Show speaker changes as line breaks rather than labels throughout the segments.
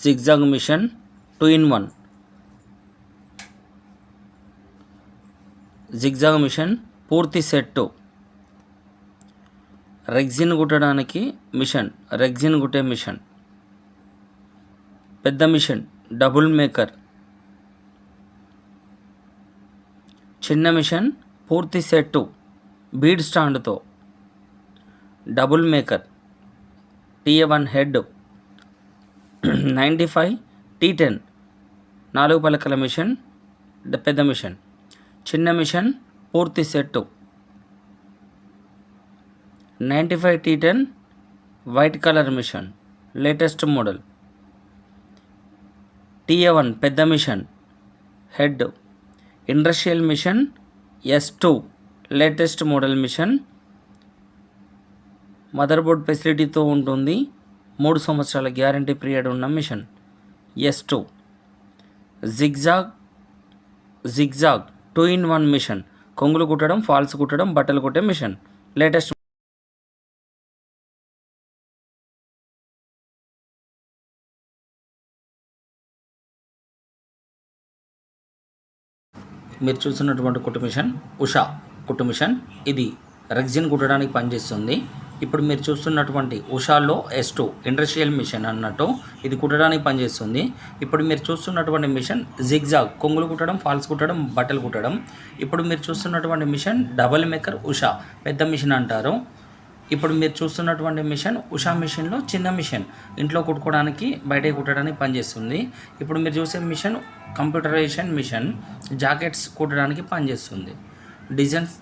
Zigzag machine 2-in-1 zigzag machine పూర్తి set. Rexine కుట్టడానికి machine, rexine కుట్టే మిషన్. పెద్ద మిషన్ డబుల్ మేకర్. చిన్న మిషన్ పూర్తి సెట్టు బీడ్ స్టాండ్తో. Double maker TA1 head 95 T10 4 పలకల మిషన్ పెద్ద మిషన్. చిన్న మిషన్ పూర్తి set 95 T10 white colour machine latest model. TA1 పెద్ద machine head. Industrial machine S2 latest model machine. Motherboard ఫెసిలిటీతో ఉంటుంది. 3 సంవత్సరాల గ్యారంటీ పీరియడ్ ఉన్న machine S2. Zigzag 2-in-1 machine. కొంగులు కుట్టడం, ఫాల్స్ కుట్టడం, బట్టలు కుట్టే మిషన్ లేటెస్ట్. మీరు చూస్తున్నటువంటి కుట్టు మిషన్ ఉషా కుట్టు మిషన్. ఇది రెగ్జిన్ కుట్టడానికి పనిచేస్తుంది. ఇప్పుడు మీరు చూస్తున్నటువంటి ఉషాలో S2 ఇండస్ట్రియల్ మిషన్ అన్నట్టు ఇది కుట్టడానికి పనిచేస్తుంది. ఇప్పుడు మీరు చూస్తున్నటువంటి మిషన్ జిగ్జాగ్ కొంగులు కుట్టడం, ఫాల్స్ కుట్టడం, బట్టలు కుట్టడం. ఇప్పుడు మీరు చూస్తున్నటువంటి మిషన్ డబల్ మేకర్ ఉషా పెద్ద మిషన్ అంటారు. ఇప్పుడు మీరు చూస్తున్నటువంటి మిషన్ ఉషా మిషన్లో చిన్న మిషన్, ఇంట్లో కుట్టుకోవడానికి బయట కుట్టడానికి పనిచేస్తుంది. ఇప్పుడు మీరు చూసే మిషన్ కంప్యూటరైజేషన్ మిషన్, జాకెట్స్ కుట్టడానికి పనిచేస్తుంది. డిజైన్స్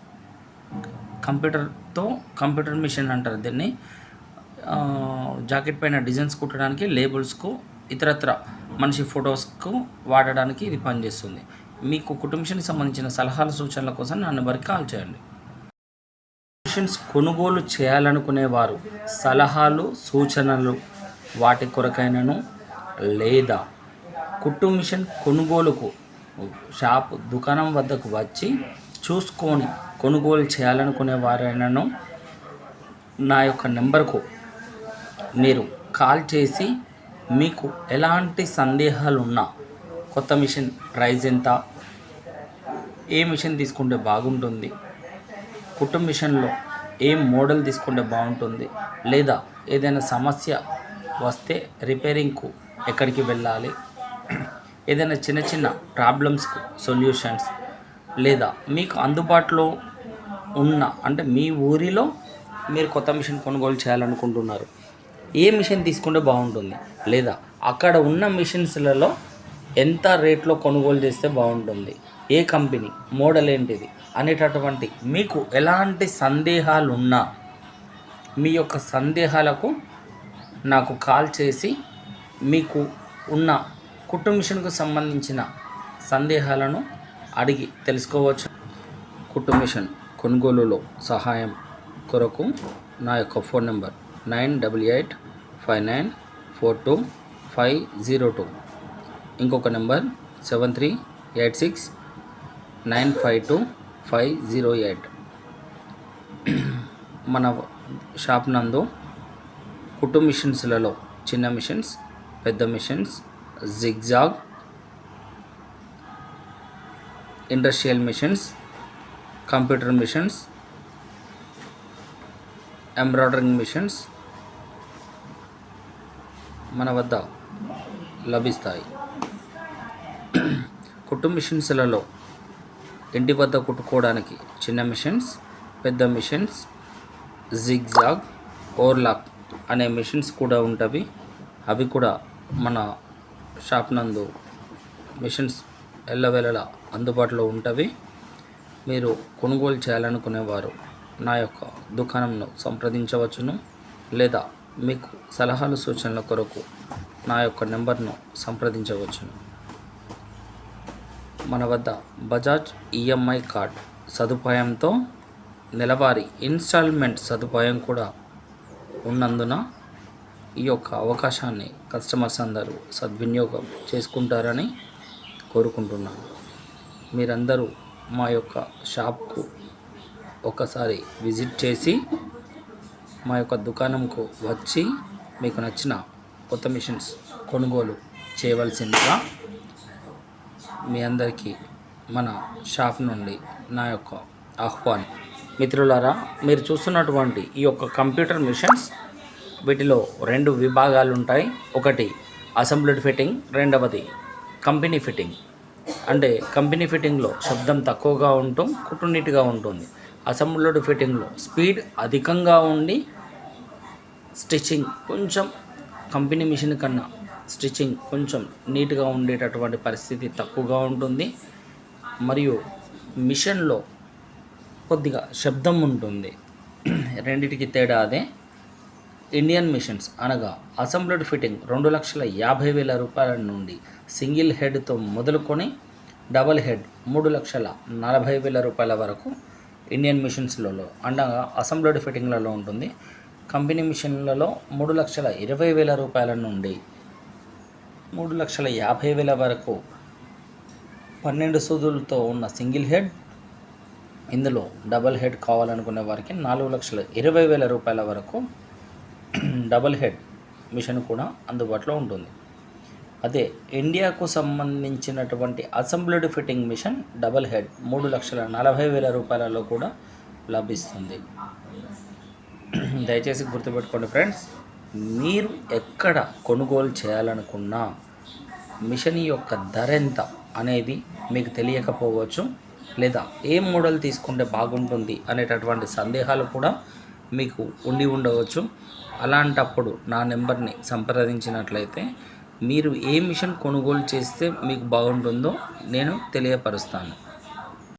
కంప్యూటర్ మిషన్ అంటారు దీన్ని. జాకెట్ పైన డిజైన్స్ కుట్టడానికి, లేబుల్స్కు, ఇతరత్ర మనిషి ఫొటోస్కు వాడడానికి ఇది పనిచేస్తుంది. మీకు కుట్టు మిషన్కి సంబంధించిన సలహాలు సూచనల కోసం నా నెంబర్కి కాల్ చేయండి. మిషన్స్ కొనుగోలు చేయాలనుకునేవారు సలహాలు సూచనలు వాటి కొరకైనను లేదా కుట్టు మిషన్ కొనుగోలుకు షాప్ దుకాణం వద్దకు వచ్చి చూసుకొని కొనుగోలు చేయాలనుకునేవారైనను నా యొక్క నెంబర్కు మీరు కాల్ చేసి మీకు ఎలాంటి సందేహాలు ఉన్నా, కొత్త మిషన్ ప్రైస్ ఎంత, ఏ మిషన్ తీసుకుంటే బాగుంటుంది, కుట్టు మిషన్లో ఏ మోడల్ తీసుకుంటే బాగుంటుంది, లేదా ఏదైనా సమస్య వస్తే రిపేరింగ్కు ఎక్కడికి వెళ్ళాలి, ఏదైనా చిన్న చిన్న ప్రాబ్లమ్స్కు సొల్యూషన్స్, లేదా మీకు అందుబాటులో ఉన్న అంటే మీ ఊరిలో మీరు కొత్త మిషన్ కొనుగోలు చేయాలనుకుంటున్నారు, ఏ మిషన్ తీసుకుంటే బాగుంటుంది, లేదా అక్కడ ఉన్న మిషన్స్లలో ఎంత రేట్లో కొనుగోలు చేస్తే బాగుంటుంది, ఏ కంపెనీ, మోడల్ ఏంటిది అనేటటువంటి మీకు ఎలాంటి సందేహాలు ఉన్నా మీ యొక్క సందేహాలకు నాకు కాల్ చేసి మీకు ఉన్న కుట్టు మిషన్కు సంబంధించిన సందేహాలను అడిగి తెలుసుకోవచ్చు. కుట్టు మిషన్ కొనుగోలులో సహాయం కొరకు నా యొక్క ఫోన్ నెంబర్ 9859942502. ఇంకొక నెంబర్ 7386952508. మన షాప్ నందు కుట్టు మిషన్స్లలో చిన్న మిషన్స్, పెద్ద machines, zigzag, industrial machines, computer machines, embroidering machines మన వద్ద లభిస్తాయి. కుట్టు మిషన్స్లలో ఇంటి వద్ద కుట్టుకోవడానికి చిన్న మిషన్స్, పెద్ద మిషన్స్, జిగ్జాగ్, ఓవర్లాక్ అనే మిషన్స్ కూడా ఉంటవి. అవి కూడా మన షాప్ నందు మిషన్స్ ఎల్లవేళలా అందుబాటులో ఉంటవి. మీరు కొనుగోలు చేయాలనుకునేవారు నా యొక్క దుకాణంను సంప్రదించవచ్చును, లేదా మీకు సలహాలు సూచనల కొరకు నా యొక్క నెంబర్ను సంప్రదించవచ్చును. మన వద్ద బజాజ్ EMI కార్డ్ సదుపాయంతో నెలవారీ ఇన్స్టాల్మెంట్ సదుపాయం కూడా ఉన్నందున ఈ యొక్క అవకాశాన్ని కస్టమర్స్ అందరూ సద్వినియోగం చేసుకుంటారని కోరుకుంటున్నాను. మీరందరూ మా యొక్క షాప్కు ఒకసారి విజిట్ చేసి మా యొక్క దుకాణంకు వచ్చి మీకు నచ్చిన కొత్త మిషన్స్ కొనుగోలు చేయవలసిందిగా మీ అందరికీ మన షాప్ నుండి నా యొక్క ఆహ్వానం. మిత్రులారా, మీరు చూస్తున్నటువంటి ఈ యొక్క కంప్యూటర్ మిషన్స్, వీటిలో 2 విభాగాలు ఉంటాయి. ఒకటి అసెంబ్లీడ్ ఫిట్టింగ్, రెండవది కంపెనీ ఫిట్టింగ్. అంటే కంపెనీ ఫిట్టింగ్లో శబ్దం తక్కువగా ఉండటం, కుట్టునీట్గా ఉంటుంది. అసెంబ్లీడ్ ఫిట్టింగ్లో స్పీడ్ అధికంగా ఉండి స్టిచ్చింగ్ కొంచెం కంపెనీ మిషన్ కన్నా స్టిచ్చింగ్ కొంచెం నీట్గా ఉండేటటువంటి పరిస్థితి తక్కువగా ఉంటుంది. మరియు మిషన్లో కొద్దిగా శబ్దం ఉంటుంది. రెండిటికి తేడా అదే. ఇండియన్ మిషన్స్ అనగా అసెంబ్లీడ్ ఫిట్టింగ్ 2,50,000 రూపాయల నుండి సింగిల్ హెడ్తో మొదలుకొని డబల్ హెడ్ 3,40,000 రూపాయల వరకు ఇండియన్ మిషన్స్లలో అనగా అసెంబ్లీడ్ ఫిట్టింగ్లలో ఉంటుంది. కంపెనీ మిషన్లలో 3,20,000 రూపాయల నుండి 3,50,000 వరకు 12 సూదులతో ఉన్న సింగిల్ హెడ్. ఇందులో డబల్ హెడ్ కావాలనుకునే వారికి 4,20,000 రూపాయల వరకు డబల్ హెడ్ మిషన్ కూడా అందుబాటులో ఉంటుంది. అదే ఇండియాకు సంబంధించినటువంటి assembled fitting machine double head 3,40,000 రూపాయలలో కూడా లభిస్తుంది. దయచేసి గుర్తుపెట్టుకోండి ఫ్రెండ్స్, మీరు ఎక్కడ కొనుగోలు చేయాలనుకున్నా మిషన్ యొక్క ధర ఎంత అనేది మీకు తెలియకపోవచ్చు, లేదా ఏ మోడల్ తీసుకుంటే బాగుంటుంది అనేటటువంటి సందేహాలు కూడా మీకు ఉండవచ్చు. అలాంటప్పుడు నా నెంబర్ని సంప్రదించినట్లయితే మీరు ఏ మిషన్ కొనుగోలు చేస్తే మీకు బాగుంటుందో నేను తెలియపరుస్తాను.